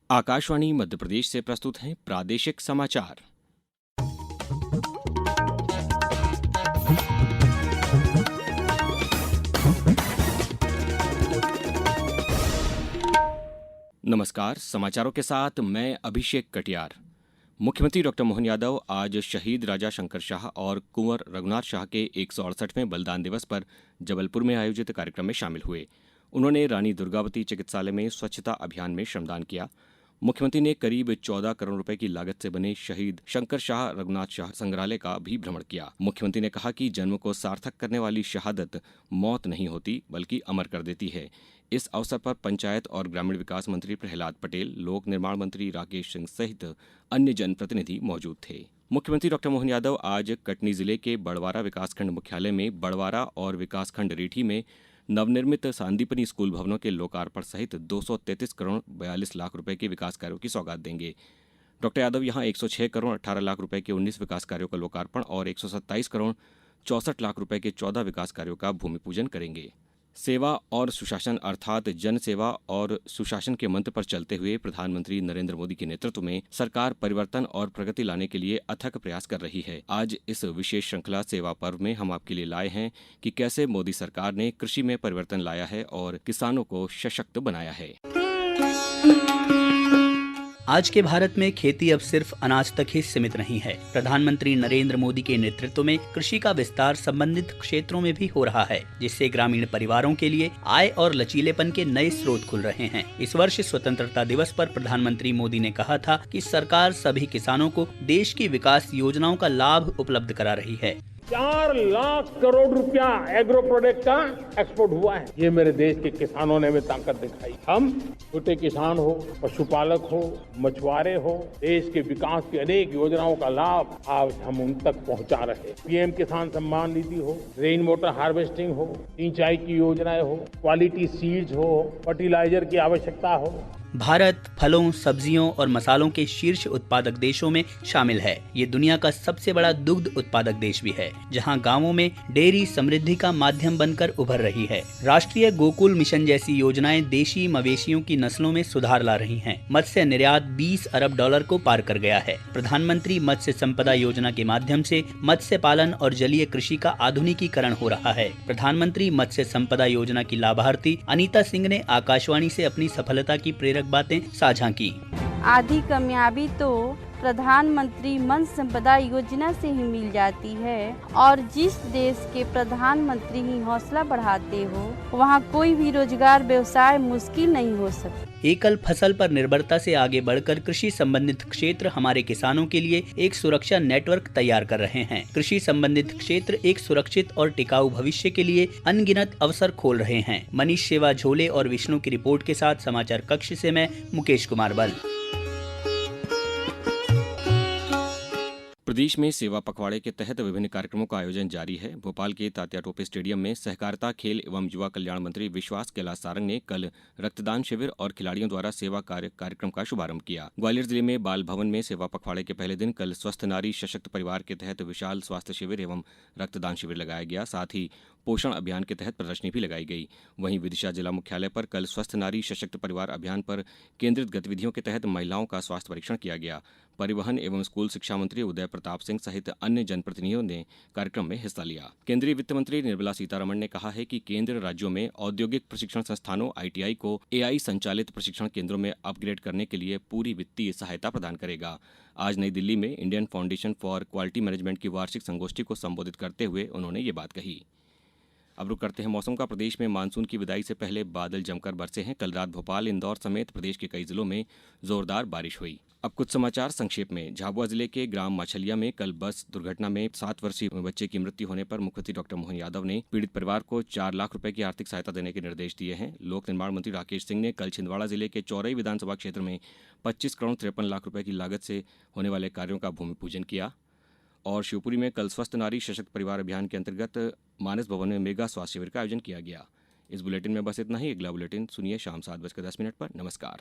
आकाशवाणी मध्य प्रदेश से प्रस्तुत हैं प्रादेशिक समाचार। नमस्कार, समाचारों के साथ मैं अभिषेक कटियार। मुख्यमंत्री डॉक्टर मोहन यादव आज शहीद राजा शंकर शाह और कुंवर रघुनाथ शाह के 168वें बलिदान दिवस पर जबलपुर में आयोजित कार्यक्रम में शामिल हुए। उन्होंने रानी दुर्गावती चिकित्सालय में स्वच्छता अभियान में श्रमदान किया। मुख्यमंत्री ने करीब 14 करोड़ रुपए की लागत से बने शहीद शंकर शाह रघुनाथ शाह संग्रहालय का भी भ्रमण किया। मुख्यमंत्री ने कहा कि जन्म को सार्थक करने वाली शहादत मौत नहीं होती बल्कि अमर कर देती है। इस अवसर पर पंचायत और ग्रामीण विकास मंत्री प्रहलाद पटेल, लोक निर्माण मंत्री राकेश सिंह सहित अन्य जनप्रतिनिधि मौजूद थे। मुख्यमंत्री डॉक्टर मोहन यादव आज कटनी जिले के बड़वारा विकासखंड मुख्यालय में बड़वारा और विकासखंड रीठी में नवनिर्मित सांदीपनी स्कूल भवनों के लोकार्पण सहित 233 करोड़ 42 लाख रुपए के विकास कार्यों की सौगात देंगे। डॉक्टर यादव यहां 106 करोड़ 18 लाख रुपए के 19 विकास कार्यों का लोकार्पण और 127 करोड़ 64 लाख रुपए के 14 विकास कार्यों का भूमि पूजन करेंगे। सेवा और सुशासन अर्थात जन सेवा और सुशासन के मंत्र पर चलते हुए प्रधानमंत्री नरेंद्र मोदी के नेतृत्व में सरकार परिवर्तन और प्रगति लाने के लिए अथक प्रयास कर रही है। आज इस विशेष श्रृंखला सेवा पर्व में हम आपके लिए लाए हैं कि कैसे मोदी सरकार ने कृषि में परिवर्तन लाया है और किसानों को सशक्त बनाया है। आज के भारत में खेती अब सिर्फ अनाज तक ही सीमित नहीं है। प्रधानमंत्री नरेंद्र मोदी के नेतृत्व में कृषि का विस्तार संबंधित क्षेत्रों में भी हो रहा है, जिससे ग्रामीण परिवारों के लिए आय और लचीलेपन के नए स्रोत खुल रहे हैं। इस वर्ष स्वतंत्रता दिवस पर प्रधानमंत्री मोदी ने कहा था कि सरकार सभी किसानों को देश की विकास योजनाओं का लाभ उपलब्ध करा रही है। 4 लाख करोड़ रुपया एग्रो प्रोडक्ट का एक्सपोर्ट हुआ है। ये मेरे देश के किसानों ने हमें ताकत दिखाई। हम छोटे किसान हो, पशुपालक हो, मछुआरे हो, देश के विकास की अनेक योजनाओं का लाभ आज हम उन तक पहुंचा रहे। पीएम किसान सम्मान निधि हो, रेन वाटर हार्वेस्टिंग हो, सिंचाई की योजनाएं हो, क्वालिटी सीड्स हो, फर्टिलाइजर की आवश्यकता हो। भारत फलों, सब्जियों और मसालों के शीर्ष उत्पादक देशों में शामिल है। ये दुनिया का सबसे बड़ा दुग्ध उत्पादक देश भी है, जहां गांवों में डेयरी समृद्धि का माध्यम बनकर उभर रही है। राष्ट्रीय गोकुल मिशन जैसी योजनाएं देशी मवेशियों की नस्लों में सुधार ला रही हैं। मत्स्य निर्यात 20 अरब डॉलर को पार कर गया है। प्रधानमंत्री मत्स्य संपदा योजना के माध्यम से मत्स्य पालन और जलीय कृषि का आधुनिकीकरण हो रहा है। प्रधानमंत्री मत्स्य संपदा योजना की लाभार्थी अनीता सिंह ने आकाशवाणी से अपनी सफलता की बातें साझा की। आधी कामयाबी तो प्रधानमंत्री मत्स्य संपदा योजना से ही मिल जाती है, और जिस देश के प्रधानमंत्री ही हौसला बढ़ाते हो, वहाँ कोई भी रोजगार व्यवसाय मुश्किल नहीं हो सकता। एकल फसल पर निर्भरता से आगे बढ़कर कृषि संबंधित क्षेत्र हमारे किसानों के लिए एक सुरक्षा नेटवर्क तैयार कर रहे हैं। कृषि संबंधित क्षेत्र एक सुरक्षित और टिकाऊ भविष्य के लिए अनगिनत अवसर खोल रहे हैं। मनीष सेवा झोले और विष्णु की रिपोर्ट के साथ समाचार कक्ष से मैं मुकेश कुमार बल। प्रदेश में सेवा पखवाड़े के तहत विभिन्न कार्यक्रमों का आयोजन जारी है। भोपाल के तात्या टोपे स्टेडियम में सहकारिता, खेल एवं युवा कल्याण मंत्री विश्वास कैलाश सारंग ने कल रक्तदान शिविर और खिलाड़ियों द्वारा सेवा कार्यक्रम का शुभारंभ किया। ग्वालियर जिले में बाल भवन में सेवा पखवाड़े के पहले दिन कल स्वस्थ नारी सशक्त परिवार के तहत विशाल स्वास्थ्य शिविर एवं रक्तदान शिविर लगाया गया। साथ ही पोषण अभियान के तहत प्रदर्शनी भी लगाई गई। वहीं विदिशा जिला मुख्यालय पर कल स्वस्थ नारी सशक्त परिवार अभियान पर केंद्रित गतिविधियों के तहत महिलाओं का स्वास्थ्य परीक्षण किया गया। परिवहन एवं स्कूल शिक्षा मंत्री उदय प्रताप सिंह सहित अन्य जनप्रतिनिधियों ने कार्यक्रम में हिस्सा लिया। केंद्रीय वित्त मंत्री निर्मला सीतारमण ने कहा है कि केंद्र राज्यों में औद्योगिक प्रशिक्षण संस्थानों ITI को AI संचालित प्रशिक्षण केंद्रों में अपग्रेड करने के लिए पूरी वित्तीय सहायता प्रदान करेगा। आज नई दिल्ली में Indian foundation for quality management की वार्षिक संगोष्ठी को संबोधित करते हुए उन्होंने ये बात कही। अब रुक करते हैं मौसम का। प्रदेश में मानसून की विदाई से पहले बादल जमकर बरसे हैं। कल रात भोपाल, इंदौर समेत प्रदेश के कई जिलों में जोरदार बारिश हुई। अब कुछ समाचार संक्षेप में। झाबुआ जिले के ग्राम मछलिया में कल बस दुर्घटना में 7 वर्षीय बच्चे की मृत्यु होने पर मुख्यमंत्री डॉक्टर मोहन यादव ने पीड़ित परिवार को 4 लाख रुपए की आर्थिक सहायता देने के निर्देश दिए हैं। लोक निर्माण मंत्री राकेश सिंह ने कल छिंदवाड़ा जिले के चौरई विधानसभा क्षेत्र में 25 करोड़ 53 लाख रुपए की लागत से होने वाले कार्यों का भूमि पूजन किया। और शिवपुरी में कल स्वस्थ नारी सशक्त परिवार अभियान के अंतर्गत मानस भवन में मेगा स्वास्थ्य शिविर का आयोजन किया गया। इस बुलेटिन में बस इतना ही। अगला बुलेटिन सुनिए शाम 7:10 पर। नमस्कार।